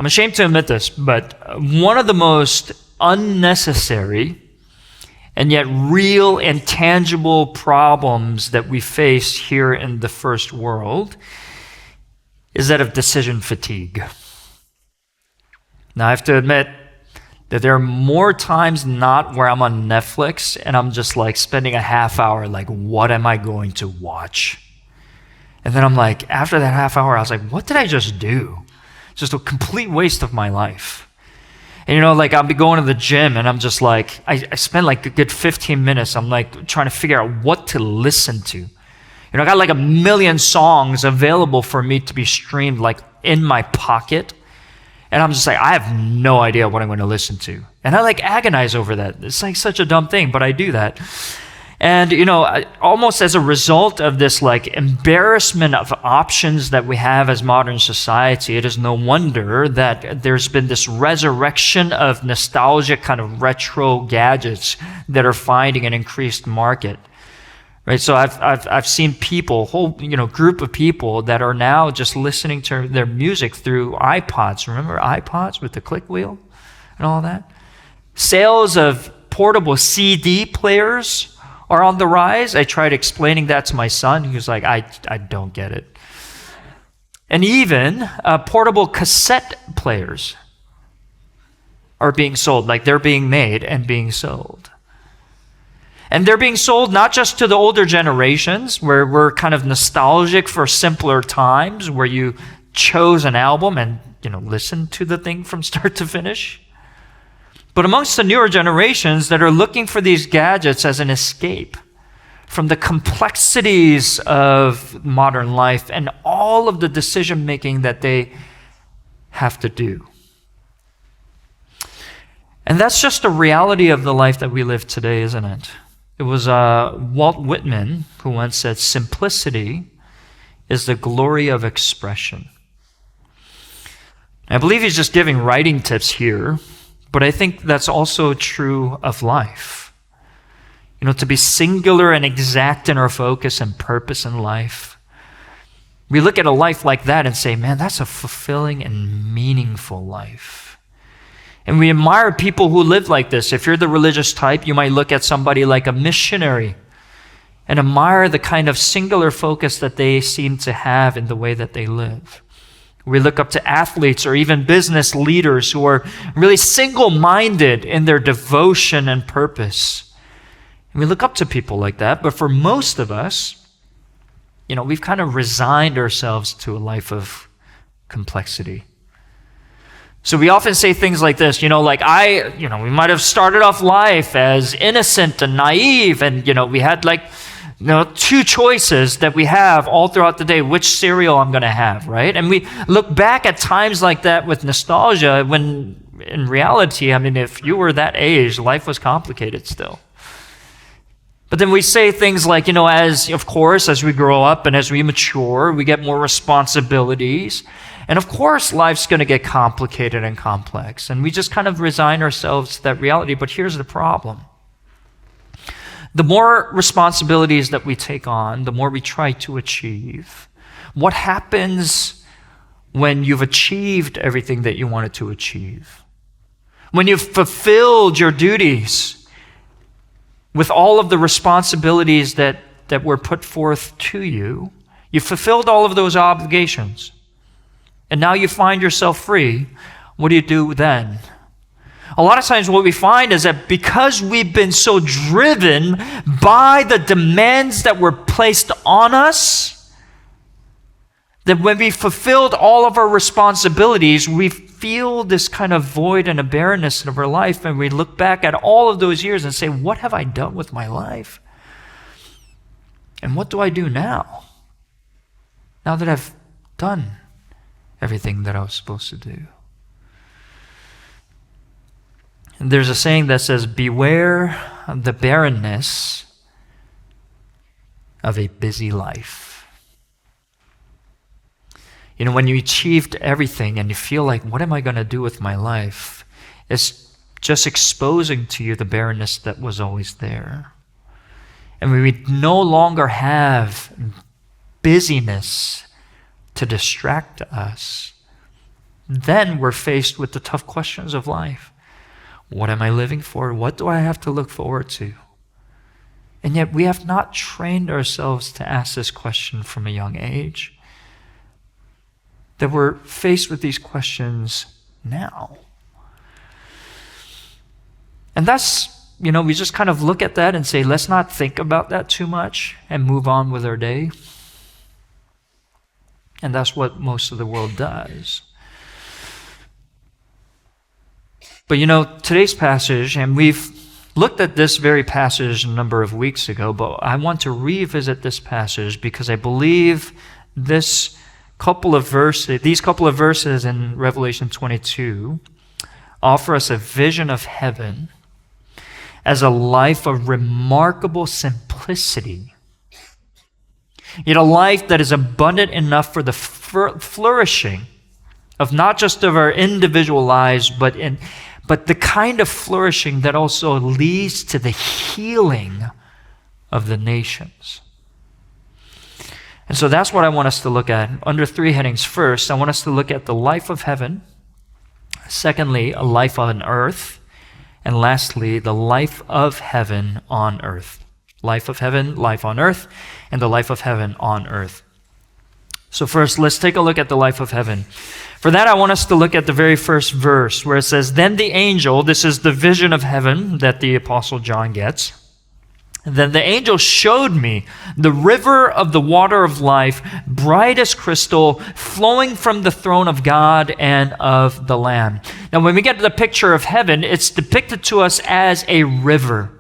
I'm ashamed to admit this, but one of the most unnecessary and yet real and tangible problems that we face here in the first world is that of decision fatigue. Now, I have to admit that there are more times than not where I'm on Netflix and I'm just like spending a half hour like, what am I going to watch? And then I'm like, after that half hour, I was like, what did I just do? Just a complete waste of my life. And like I'll be going to the gym and I'm just like, I spend like a good 15 minutes. I'm like trying to figure out what to listen to. I got like a million songs available for me to be streamed like in my pocket. And I'm just like, I have no idea what I'm going to listen to. And I like agonize over that. It's like such a dumb thing, but I do that. And, almost as a result of this like embarrassment of options that we have as modern society, it is no wonder that there's been this resurrection of nostalgic kind of retro gadgets that are finding an increased market. Right? So I've seen people, whole group of people that are now just listening to their music through iPods. Remember iPods with the click wheel and all that? Sales of portable CD players are on the rise. I tried explaining that to my son. He was like, I don't get it. And even portable cassette players are being sold, like they're being made and being sold. And they're being sold not just to the older generations, where we're kind of nostalgic for simpler times, where you chose an album and listened to the thing from start to finish, but amongst the newer generations that are looking for these gadgets as an escape from the complexities of modern life and all of the decision making that they have to do. And that's just a reality of the life that we live today, isn't it? It was Walt Whitman who once said, simplicity is the glory of expression. I believe he's just giving writing tips here, but I think that's also true of life. To be singular and exact in our focus and purpose in life. We look at a life like that and say, man, that's a fulfilling and meaningful life. And we admire people who live like this. If you're the religious type, you might look at somebody like a missionary and admire the kind of singular focus that they seem to have in the way that they live. We look up to athletes or even business leaders who are really single-minded in their devotion and purpose. And we look up to people like that, but for most of us, we've kind of resigned ourselves to a life of complexity. So we often say things like this, we might have started off life as innocent and naive, and, we had two choices that we have all throughout the day, which cereal I'm going to have, right? And we look back at times like that with nostalgia when in reality, if you were that age, life was complicated still. But then we say things like, as we grow up and as we mature, we get more responsibilities. And of course, life's going to get complicated and complex. And we just kind of resign ourselves to that reality. But here's the problem. The more responsibilities that we take on, the more we try to achieve. What happens when you've achieved everything that you wanted to achieve? When you've fulfilled your duties with all of the responsibilities that were put forth to you, you've fulfilled all of those obligations, and now you find yourself free. What do you do then? A lot of times what we find is that because we've been so driven by the demands that were placed on us, that when we fulfilled all of our responsibilities, we feel this kind of void and a barrenness of our life, and we look back at all of those years and say, what have I done with my life? And what do I do now? Now that I've done everything that I was supposed to do. And there's a saying that says, beware the barrenness of a busy life. When you achieved everything and you feel like, what am I going to do with my life? It's just exposing to you the barrenness that was always there. And when we no longer have busyness to distract us, then we're faced with the tough questions of life. What am I living for? What do I have to look forward to? And yet we have not trained ourselves to ask this question from a young age. That we're faced with these questions now. And that's, we just kind of look at that and say, let's not think about that too much and move on with our day. And that's what most of the world does. But today's passage, and we've looked at this very passage a number of weeks ago, but I want to revisit this passage because I believe these couple of verses in Revelation 22 offer us a vision of heaven as a life of remarkable simplicity. Yet a life that is abundant enough for the flourishing of not just of our individual lives, but the kind of flourishing that also leads to the healing of the nations. And so that's what I want us to look at under three headings. First, I want us to look at the life of heaven. Secondly, a life on earth. And lastly, the life of heaven on earth. Life of heaven, life on earth, and the life of heaven on earth. So first, let's take a look at the life of heaven. For that, I want us to look at the very first verse where it says, "Then the angel," this is the vision of heaven that the Apostle John gets, "Then the angel showed me the river of the water of life, bright as crystal, flowing from the throne of God and of the Lamb." Now, when we get to the picture of heaven, it's depicted to us as a river.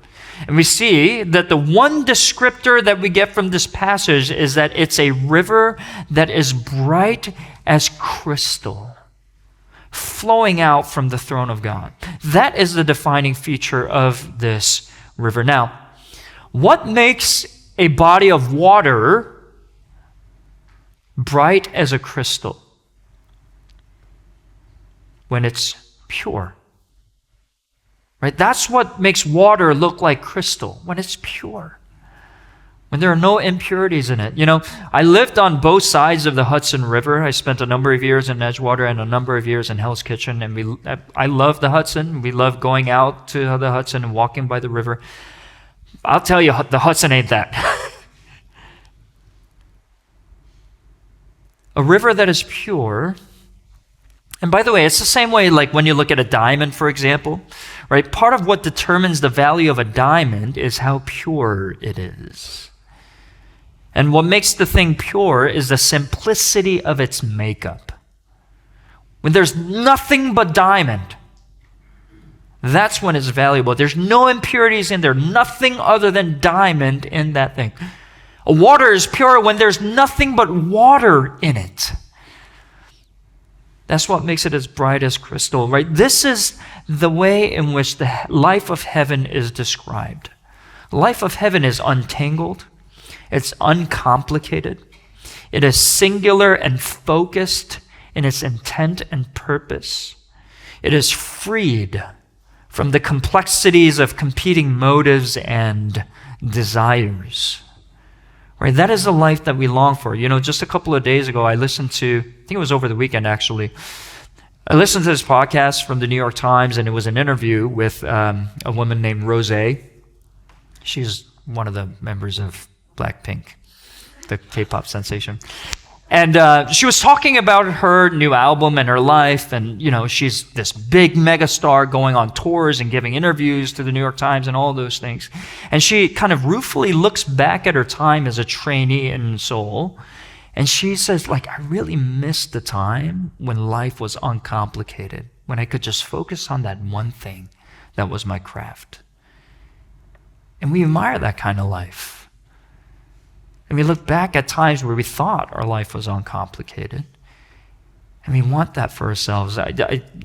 And we see that the one descriptor that we get from this passage is that it's a river that is bright as crystal, flowing out from the throne of God. That is the defining feature of this river. Now, what makes a body of water bright as a crystal? When it's pure. Right? That's what makes water look like crystal, when it's pure. When there are no impurities in it. I lived on both sides of the Hudson River. I spent a number of years in Edgewater and a number of years in Hell's Kitchen. And I love the Hudson. We love going out to the Hudson and walking by the river. I'll tell you, the Hudson ain't that. A river that is pure. And by the way, it's the same way like when you look at a diamond, for example, right? Part of what determines the value of a diamond is how pure it is. And what makes the thing pure is the simplicity of its makeup. When there's nothing but diamond, that's when it's valuable. There's no impurities in there, nothing other than diamond in that thing. A water is pure when there's nothing but water in it. That's what makes it as bright as crystal, right? This is the way in which the life of heaven is described. The life of heaven is untangled. It's uncomplicated. It is singular and focused in its intent and purpose. It is freed from the complexities of competing motives and desires. Right? That is the life that we long for. Just a couple of days ago, I listened to, I think it was over the weekend actually, I listened to this podcast from the New York Times, and it was an interview with a woman named Rosé. She's one of the members of Blackpink, the K-pop sensation. And she was talking about her new album and her life, and she's this big megastar going on tours and giving interviews to the New York Times and all those things. And she kind of ruefully looks back at her time as a trainee in Seoul, and she says, I really missed the time when life was uncomplicated, when I could just focus on that one thing that was my craft. And we admire that kind of life. And we look back at times where we thought our life was uncomplicated. And we want that for ourselves.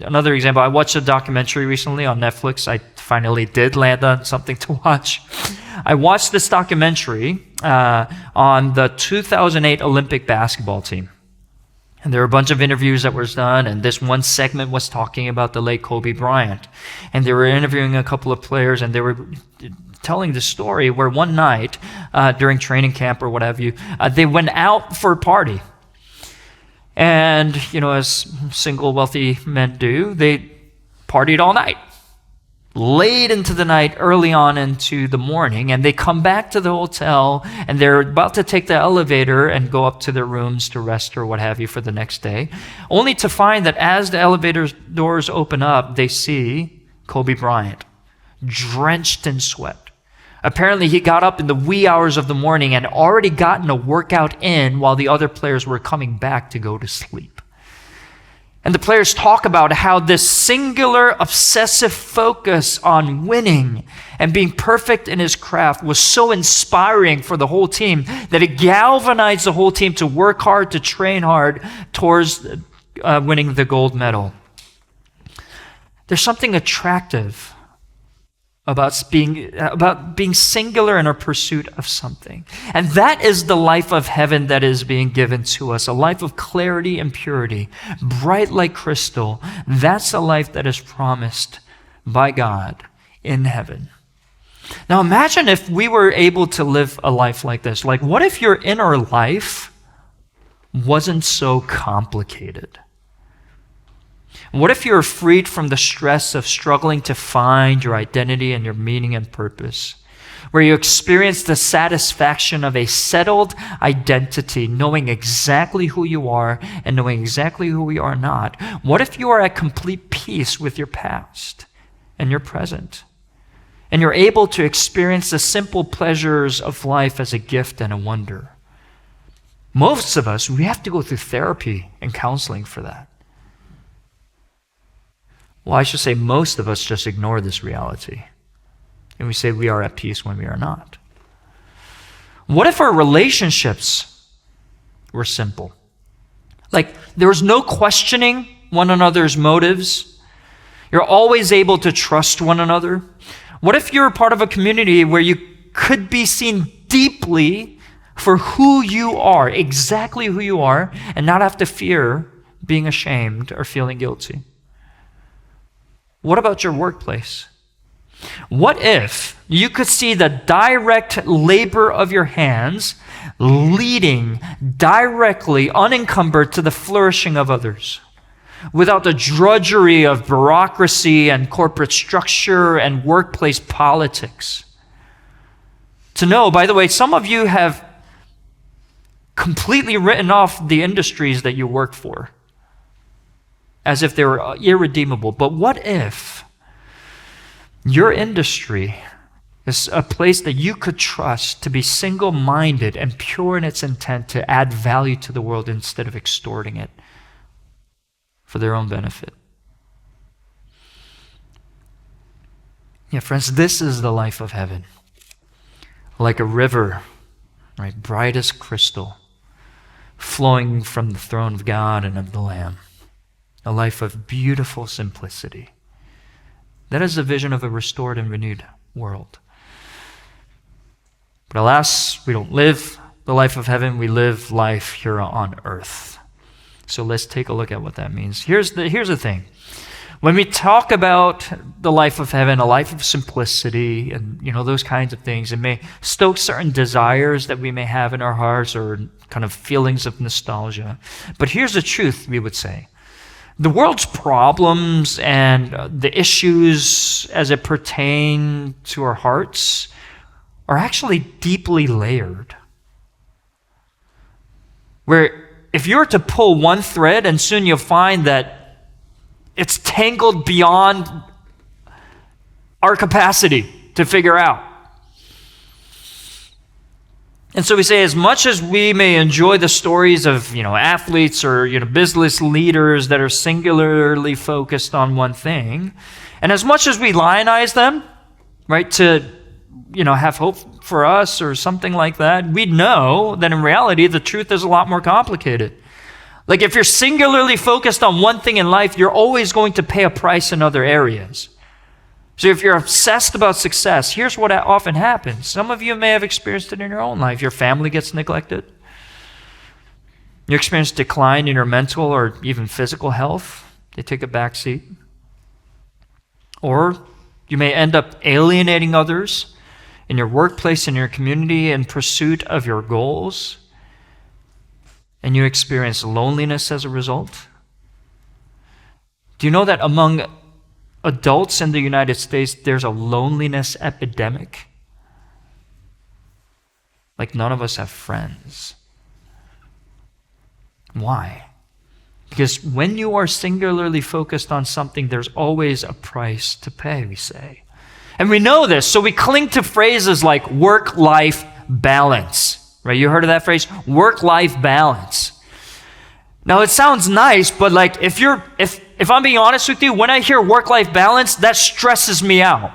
Another example, I watched a documentary recently on Netflix. I finally did land on something to watch. I watched this documentary on the 2008 Olympic basketball team. And there were a bunch of interviews that were done, and this one segment was talking about the late Kobe Bryant. And they were interviewing a couple of players, and they were telling the story where one night during training camp or what have you, they went out for a party. And, as single wealthy men do, they partied all night, late into the night, early on into the morning, and they come back to the hotel, and they're about to take the elevator and go up to their rooms to rest or what have you for the next day, only to find that as the elevator doors open up, they see Kobe Bryant, drenched in sweat. Apparently, he got up in the wee hours of the morning and already gotten a workout in while the other players were coming back to go to sleep. And the players talk about how this singular, obsessive focus on winning and being perfect in his craft was so inspiring for the whole team that it galvanized the whole team to work hard, to train hard towards winning the gold medal. There's something attractive about being singular in our pursuit of something. And that is the life of heaven that is being given to us, a life of clarity and purity, bright like crystal. That's a life that is promised by God in heaven. Now imagine if we were able to live a life like this. Like, what if your inner life wasn't so complicated? What if you're freed from the stress of struggling to find your identity and your meaning and purpose? Where you experience the satisfaction of a settled identity, knowing exactly who you are and knowing exactly who you are not. What if you are at complete peace with your past and your present? And you're able to experience the simple pleasures of life as a gift and a wonder. Most of us, we have to go through therapy and counseling for that. Well, I should say most of us just ignore this reality. And we say we are at peace when we are not. What if our relationships were simple? Like, there was no questioning one another's motives. You're always able to trust one another. What if you're part of a community where you could be seen deeply for who you are, exactly who you are, and not have to fear being ashamed or feeling guilty? What about your workplace? What if you could see the direct labor of your hands leading directly, unencumbered, to the flourishing of others, without the drudgery of bureaucracy and corporate structure and workplace politics? To know, by the way, some of you have completely written off the industries that you work for, as if they were irredeemable. But what if your industry is a place that you could trust to be single-minded and pure in its intent to add value to the world instead of extorting it for their own benefit? Yeah, friends, this is the life of heaven. Like a river, right, bright as crystal, flowing from the throne of God and of the Lamb. A life of beautiful simplicity. That is the vision of a restored and renewed world. But alas, we don't live the life of heaven, we live life here on earth. So let's take a look at what that means. Here's the thing. When we talk about the life of heaven, a life of simplicity, and those kinds of things, it may stoke certain desires that we may have in our hearts or kind of feelings of nostalgia. But here's the truth, we would say. The world's problems and the issues as it pertain to our hearts are actually deeply layered. Where if you were to pull one thread, and soon you'll find that it's tangled beyond our capacity to figure out. And so we say, as much as we may enjoy the stories of, athletes or, business leaders that are singularly focused on one thing, and as much as we lionize them, right, to, have hope for us or something like that, we know that in reality, the truth is a lot more complicated. Like, if you're singularly focused on one thing in life, you're always going to pay a price in other areas. So if you're obsessed about success, here's what often happens. Some of you may have experienced it in your own life. Your family gets neglected. You experience decline in your mental or even physical health. They take a back seat. Or you may end up alienating others in your workplace, in your community, in pursuit of your goals. and you experience loneliness as a result? Do you know that among adults in the United States, there's a loneliness epidemic? Like none of us have friends. Why? Because when you are singularly focused on something, there's always a price to pay, we say. And we know this, so we cling to phrases like work-life balance. Right? You heard of that phrase? Work-life balance. Now it sounds nice, but like if I'm being honest with you, when I hear work-life balance, that stresses me out.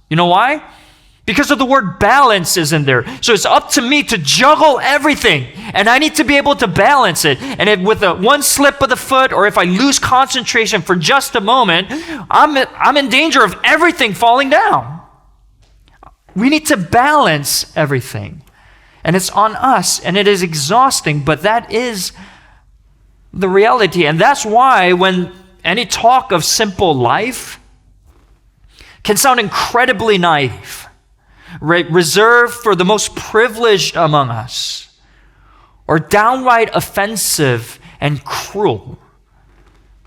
You know why? Because of the word balance is in there. So it's up to me to juggle everything. And I need to be able to balance it. And if with one slip of the foot, or if I lose concentration for just a moment, I'm in danger of everything falling down. We need to balance everything. And it's on us, and it is exhausting, but that is the reality. And that's why when any talk of simple life can sound incredibly naive, reserved for the most privileged among us, or downright offensive and cruel.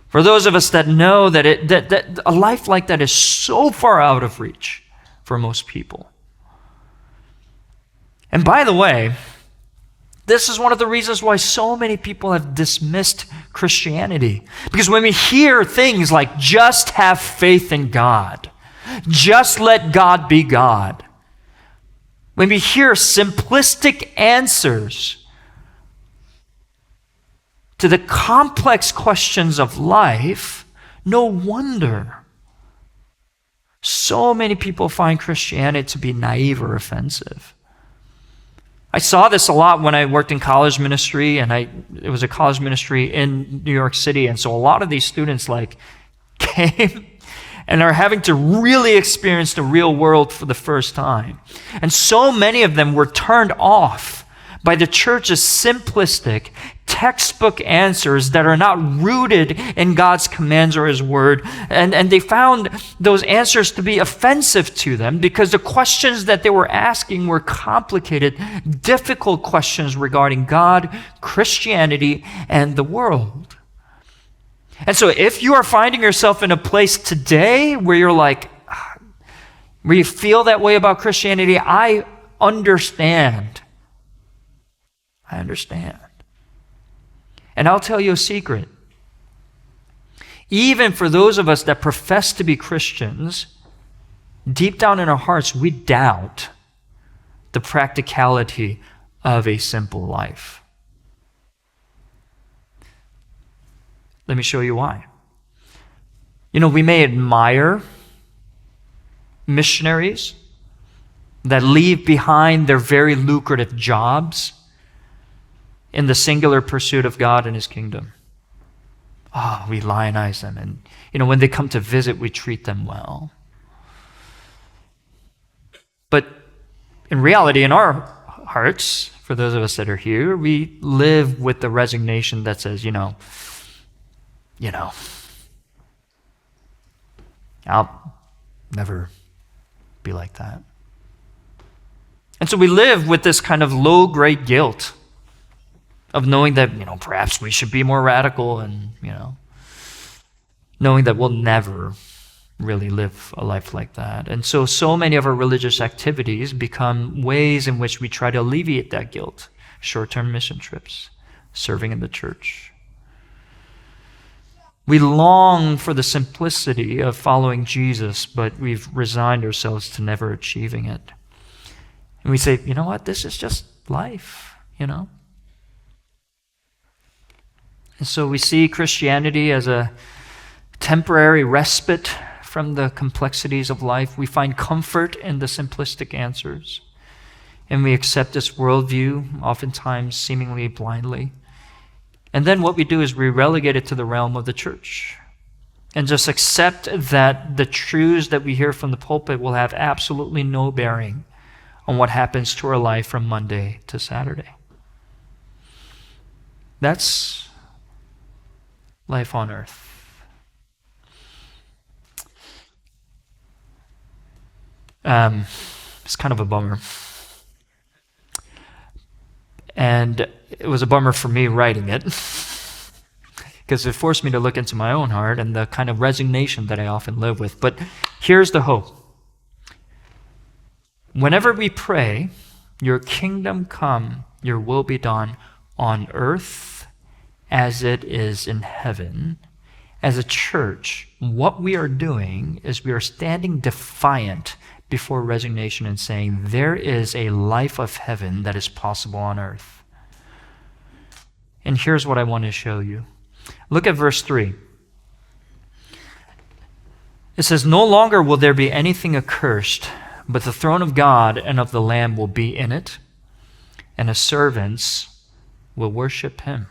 For those of us that know that a life like that is so far out of reach for most people. And by the way, this is one of the reasons why so many people have dismissed Christianity. Because when we hear things like, just have faith in God, just let God be God, when we hear simplistic answers to the complex questions of life, no wonder so many people find Christianity to be naive or offensive. I saw this a lot when I worked in college ministry, and it was a college ministry in New York City, and so a lot of these students came and are having to really experience the real world for the first time. And so many of them were turned off by the church's simplistic, textbook answers that are not rooted in God's commands or His Word. And they found those answers to be offensive to them because the questions that they were asking were complicated, difficult questions regarding God, Christianity, and the world. And so if you are finding yourself in a place today where you're where you feel that way about Christianity, I understand. I understand. And I'll tell you a secret. Even for those of us that profess to be Christians, deep down in our hearts, we doubt the practicality of a simple life. Let me show you why. We may admire missionaries that leave behind their very lucrative jobs in the singular pursuit of God and His kingdom. We lionize them. And, when they come to visit, we treat them well. But in reality, in our hearts, for those of us that are here, we live with the resignation that says, I'll never be like that. And so we live with this kind of low-grade guilt of knowing that, perhaps we should be more radical and, knowing that we'll never really live a life like that. And so many of our religious activities become ways in which we try to alleviate that guilt. Short-term mission trips, serving in the church. We long for the simplicity of following Jesus, but we've resigned ourselves to never achieving it. And we say, you know what, this is just life, And so we see Christianity as a temporary respite from the complexities of life. We find comfort in the simplistic answers. And we accept this worldview, oftentimes seemingly blindly. And then what we do is we relegate it to the realm of the church and just accept that the truths that we hear from the pulpit will have absolutely no bearing on what happens to our life from Monday to Saturday. That's life on earth. It's kind of a bummer. And it was a bummer for me writing it because it forced me to look into my own heart and the kind of resignation that I often live with. But here's the hope. Whenever we pray, your kingdom come, your will be done on earth as it is in heaven. As a church, what we are doing is we are standing defiant before resignation and saying there is a life of heaven that is possible on earth. And here's what I want to show you. Look at verse 3. It says, "No longer will there be anything accursed, but the throne of God and of the Lamb will be in it, and his servants will worship him."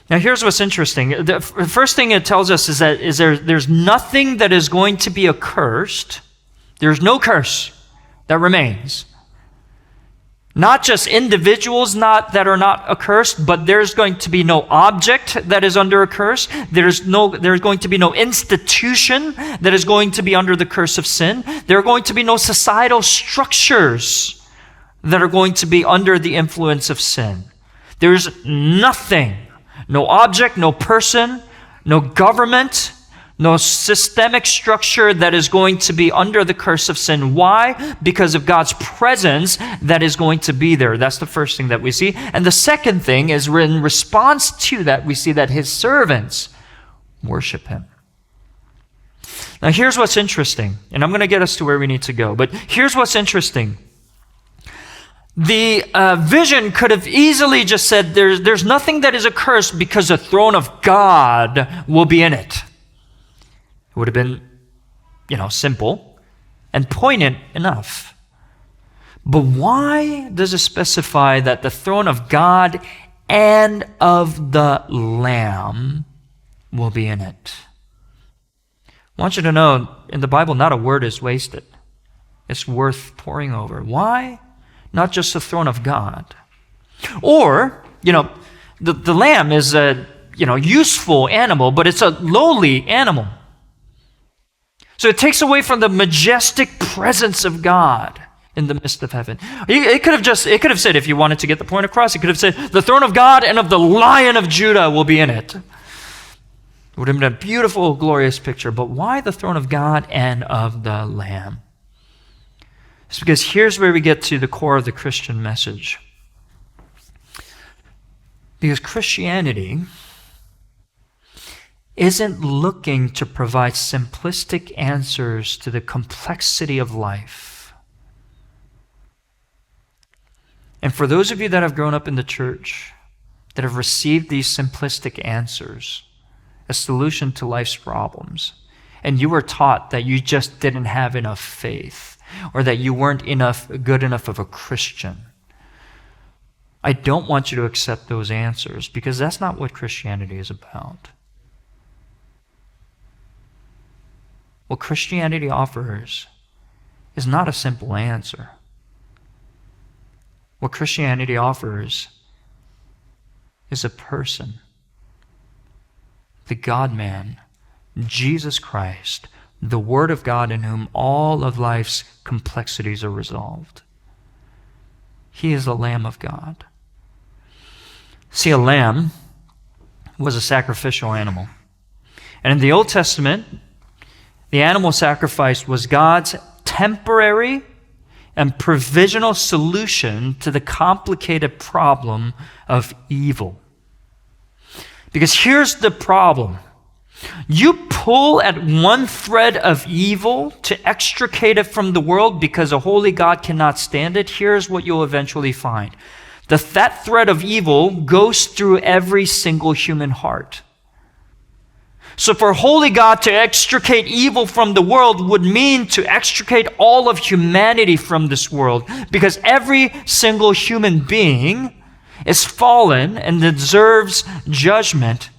Now here's what's interesting. The first thing it tells us is that there's nothing that is going to be accursed. There's no curse that remains. Not just individuals that are not accursed, but there's going to be no object that is under a curse. There's going to be no institution that is going to be under the curse of sin. There are going to be no societal structures that are going to be under the influence of sin. There's nothing. No object, no person, no government, no systemic structure that is going to be under the curse of sin. Why? Because of God's presence that is going to be there. That's the first thing that we see. And the second thing is in response to that, we see that his servants worship him. Now here's what's interesting, and I'm going to get us to where we need to go, but here's what's interesting. The vision could have easily just said there's nothing that is accursed because the throne of God will be in it. It would have been, simple and poignant enough. But why does it specify that the throne of God and of the Lamb will be in it? I want you to know, in the Bible, not a word is wasted. It's worth poring over. Why? Not just the throne of God. Or, the lamb is a, useful animal, but it's a lowly animal. So it takes away from the majestic presence of God in the midst of heaven. It could have said, if you wanted to get the point across, it could have said, the throne of God and of the Lion of Judah will be in it. It would have been a beautiful, glorious picture. But why the throne of God and of the Lamb? It's because here's where we get to the core of the Christian message. Because Christianity isn't looking to provide simplistic answers to the complexity of life. And for those of you that have grown up in the church, that have received these simplistic answers, a solution to life's problems, and you were taught that you just didn't have enough faith, or that you weren't good enough of a Christian, I don't want you to accept those answers, because that's not what Christianity is about. What Christianity offers is not a simple answer. What Christianity offers is a person, the God-man, Jesus Christ, the Word of God in whom all of life's complexities are resolved. He is the Lamb of God. See, a lamb was a sacrificial animal. And in the Old Testament, the animal sacrifice was God's temporary and provisional solution to the complicated problem of evil. Because here's the problem. You pull at one thread of evil to extricate it from the world because a holy God cannot stand it. Here's what you'll eventually find. That thread of evil goes through every single human heart. So for holy God to extricate evil from the world would mean to extricate all of humanity from this world, because every single human being is fallen and deserves judgment.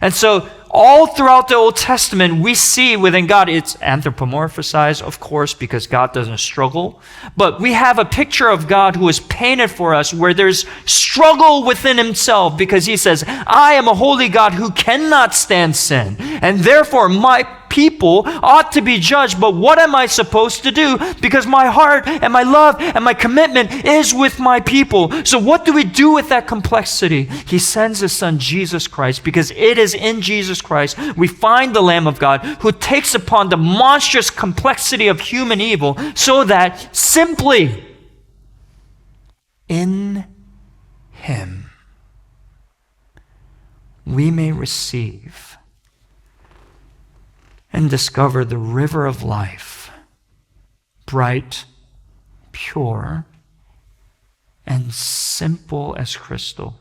And so all throughout the Old Testament, we see within God, it's anthropomorphized, of course, because God doesn't struggle. But we have a picture of God who is painted for us where there's struggle within himself, because he says, I am a holy God who cannot stand sin. And therefore, my people ought to be judged, but what am I supposed to do? Because my heart and my love and my commitment is with my people. So what do we do with that complexity? He sends his son Jesus Christ, because it is in Jesus Christ we find the Lamb of God who takes upon the monstrous complexity of human evil, so that simply in him we may receive and discover the river of life, bright, pure, and simple as crystal.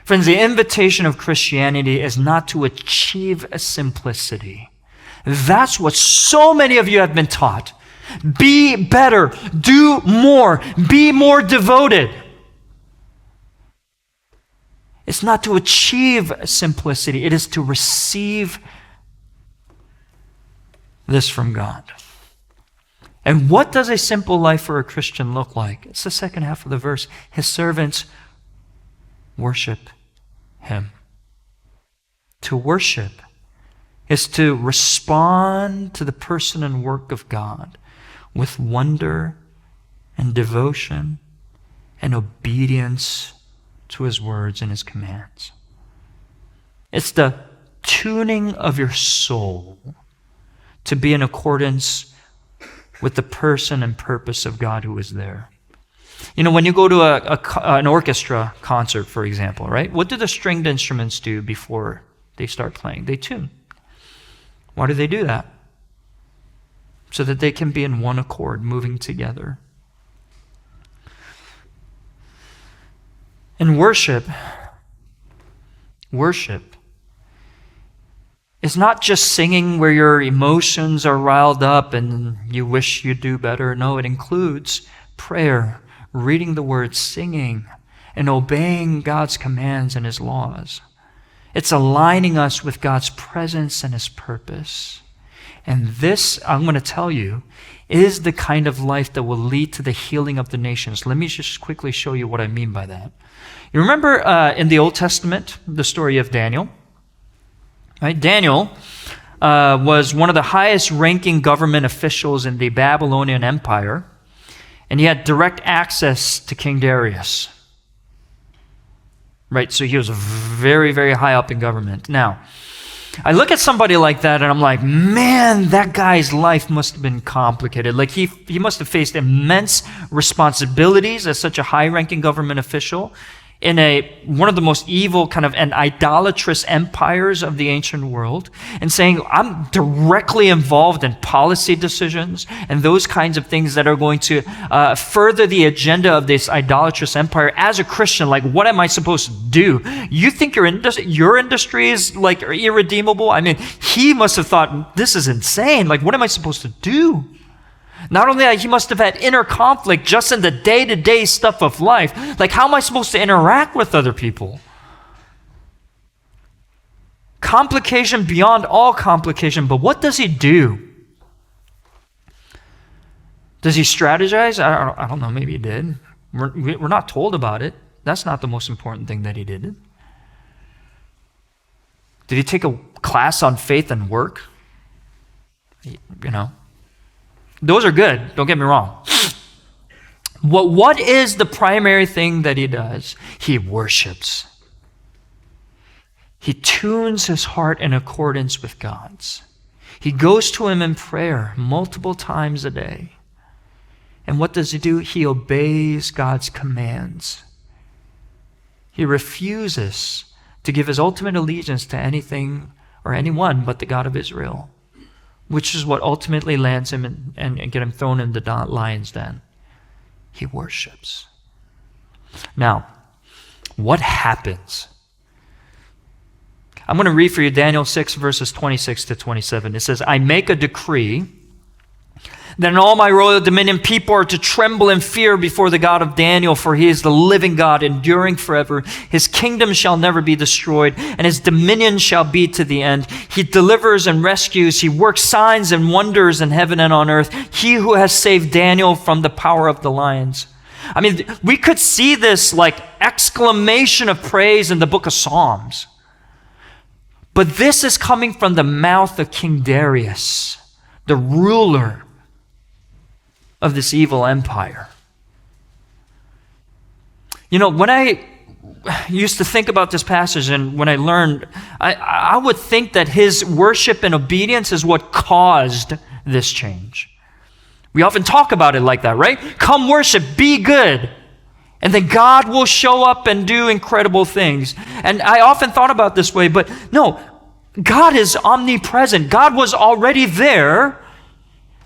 Friends, the invitation of Christianity is not to achieve a simplicity. That's what so many of you have been taught. Be better, do more, be more devoted. It's not to achieve simplicity, it is to receive this from God. And what does a simple life for a Christian look like? It's the second half of the verse. His servants worship him. To worship is to respond to the person and work of God with wonder and devotion and obedience to his words and his commands. It's the tuning of your soul to be in accordance with the person and purpose of God who is there. You know, when you go to an orchestra concert, for example, right? What do the stringed instruments do before they start playing? They tune. Why do they do that? So that they can be in one accord, moving together. And worship is not just singing where your emotions are riled up and you wish you'd do better. No, it includes prayer, reading the word, singing, and obeying God's commands and his laws. It's aligning us with God's presence and his purpose. And this, I'm going to tell you, is the kind of life that will lead to the healing of the nations. Let me just quickly show you what I mean by that. You remember in the Old Testament, the story of Daniel? Right? Daniel was one of the highest ranking government officials in the Babylonian Empire, and he had direct access to King Darius. Right? So he was very, very high up in government. Now, I look at somebody like that and I'm like, man, that guy's life must have been complicated. Like he must have faced immense responsibilities as such a high-ranking government official in one of the most evil kind of and idolatrous empires of the ancient world, and saying, I'm directly involved in policy decisions and those kinds of things that are going to further the agenda of this idolatrous empire. As a Christian, like, what am I supposed to do? You think your industry is like irredeemable? I mean, he must have thought, this is insane. Like, what am I supposed to do? Not only that, he must have had inner conflict just in the day-to-day stuff of life. Like, how am I supposed to interact with other people? Complication beyond all complication. But what does he do? Does he strategize? I don't know. Maybe he did. We're not told about it. That's not the most important thing that he did. Did he take a class on faith and work? You know. Those are good, don't get me wrong. What is the primary thing that he does? He worships. He tunes his heart in accordance with God's. He goes to him in prayer multiple times a day. And what does he do? He obeys God's commands. He refuses to give his ultimate allegiance to anything or anyone but the God of Israel, which is what ultimately lands him and get him thrown in the lion's den. He worships. Now, what happens? I'm going to read for you Daniel 6, verses 26 to 27. It says, I make a decree that in all my royal dominion people are to tremble and fear before the God of Daniel, for he is the living God, enduring forever. His kingdom shall never be destroyed, and his dominion shall be to the end. He delivers and rescues. He works signs and wonders in heaven and on earth. He who has saved Daniel from the power of the lions. I mean, we could see this like exclamation of praise in the book of Psalms. But this is coming from the mouth of King Darius, the ruler of this evil empire. You know, when I used to think about this passage and when I learned, I would think that his worship and obedience is what caused this change. We often talk about it like that, right? Come worship, be good, and then God will show up and do incredible things. And I often thought about it this way, but no, God is omnipresent. God was already there.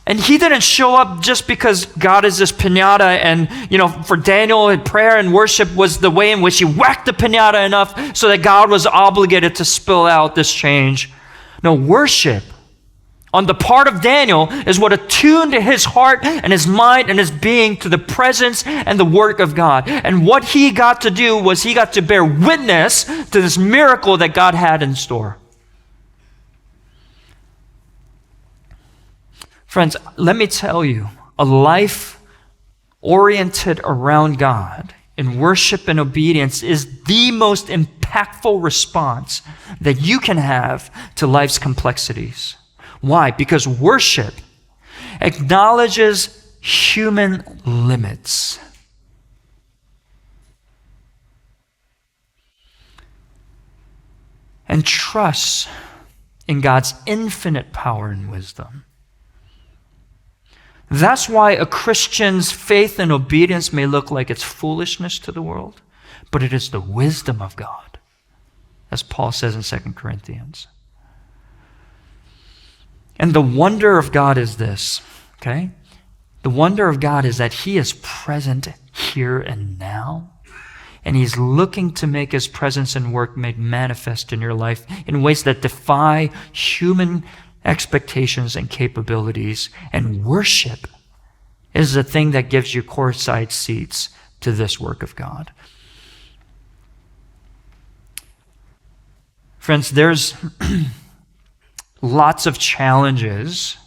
And he didn't show up just because God is this piñata and, for Daniel, prayer and worship was the way in which he whacked the piñata enough so that God was obligated to spill out this change. No, worship on the part of Daniel is what attuned his heart and his mind and his being to the presence and the work of God. And what he got to do was he got to bear witness to this miracle that God had in store. Friends, let me tell you, a life oriented around God in worship and obedience is the most impactful response that you can have to life's complexities. Why? Because worship acknowledges human limits. And trusts in God's infinite power and wisdom. That's why a Christian's faith and obedience may look like it's foolishness to the world, but it is the wisdom of God, as Paul says in 2 Corinthians. And the wonder of God is this, okay? The wonder of God is that he is present here and now, and he's looking to make his presence and work made manifest in your life in ways that defy human expectations and capabilities, and worship is the thing that gives you courtside seats to this work of God. Friends, there's lots of challenges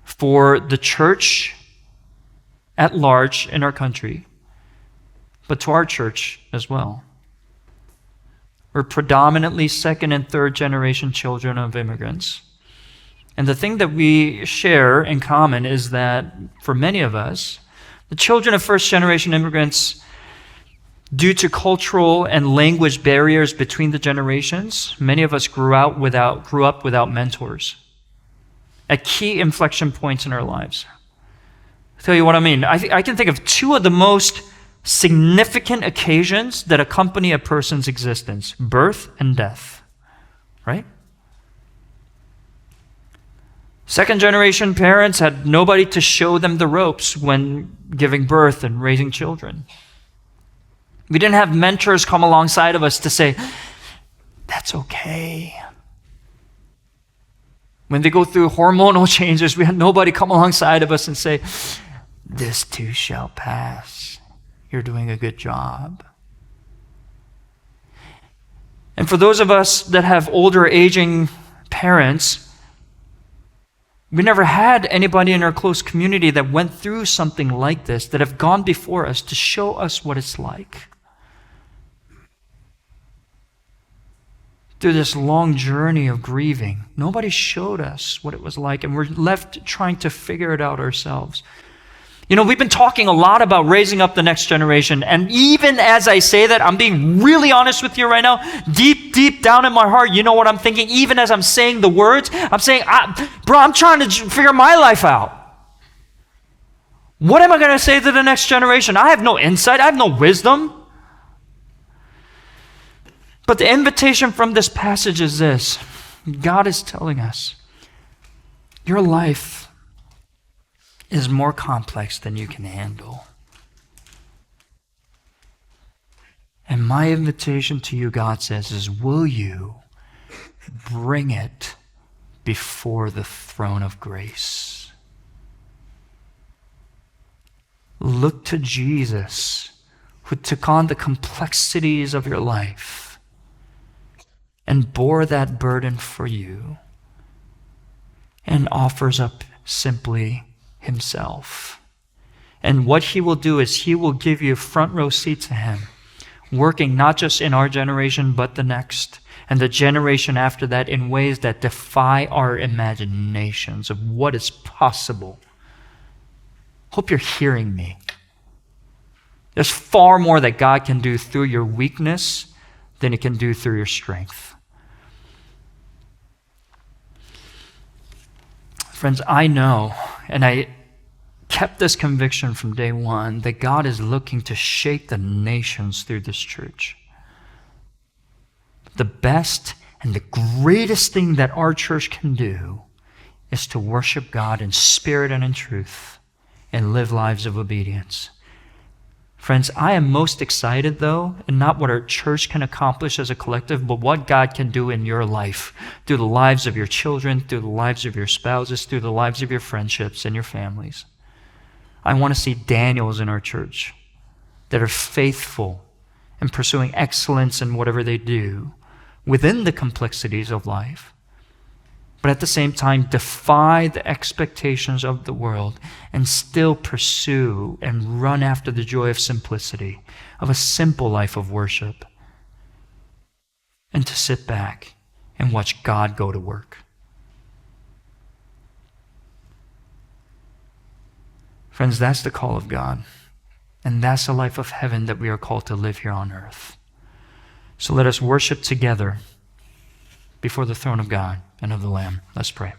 for the church at large in our country, but to our church as well. We're predominantly second and third generation children of immigrants. And the thing that we share in common is that for many of us, the children of first generation immigrants, due to cultural and language barriers between the generations, many of us grew up without mentors at key inflection points in our lives. I'll tell you what I mean. I can think of two of the most significant occasions that accompany a person's existence: birth and death, right? Second generation parents had nobody to show them the ropes when giving birth and raising children. We didn't have mentors come alongside of us to say, that's okay. When they go through hormonal changes, we had nobody come alongside of us and say, this too shall pass. You're doing a good job. And for those of us that have older aging parents, we never had anybody in our close community that went through something like this, that have gone before us to show us what it's like. Through this long journey of grieving, nobody showed us what it was like, and we're left trying to figure it out ourselves. You know, we've been talking a lot about raising up the next generation, and even as I say that, I'm being really honest with you right now. Deep down in my heart, you know what I'm thinking? Even as I'm saying the words, I'm saying, I'm trying to figure my life out. What am I going to say to the next generation? I have no insight. I have no wisdom. But the invitation from this passage is this. God is telling us, your life is more complex than you can handle. And my invitation to you, God says, is will you bring it before the throne of grace? Look to Jesus, who took on the complexities of your life and bore that burden for you and offers up simply himself. And what he will do is he will give you front row seat to him working not just in our generation, but the next, and the generation after that in ways that defy our imaginations of what is possible. Hope you're hearing me. There's far more that God can do through your weakness than He can do through your strength. Friends, I know, and I kept this conviction from day one, that God is looking to shake the nations through this church. The best and the greatest thing that our church can do is to worship God in spirit and in truth and live lives of obedience. Friends, I am most excited, though, and not what our church can accomplish as a collective, but what God can do in your life, through the lives of your children, through the lives of your spouses, through the lives of your friendships and your families. I want to see Daniels in our church that are faithful and pursuing excellence in whatever they do within the complexities of life, but at the same time defy the expectations of the world and still pursue and run after the joy of simplicity, of a simple life of worship, and to sit back and watch God go to work. Friends, that's the call of God, and that's the life of heaven that we are called to live here on earth. So let us worship together before the throne of God and of the Lamb. Let's pray.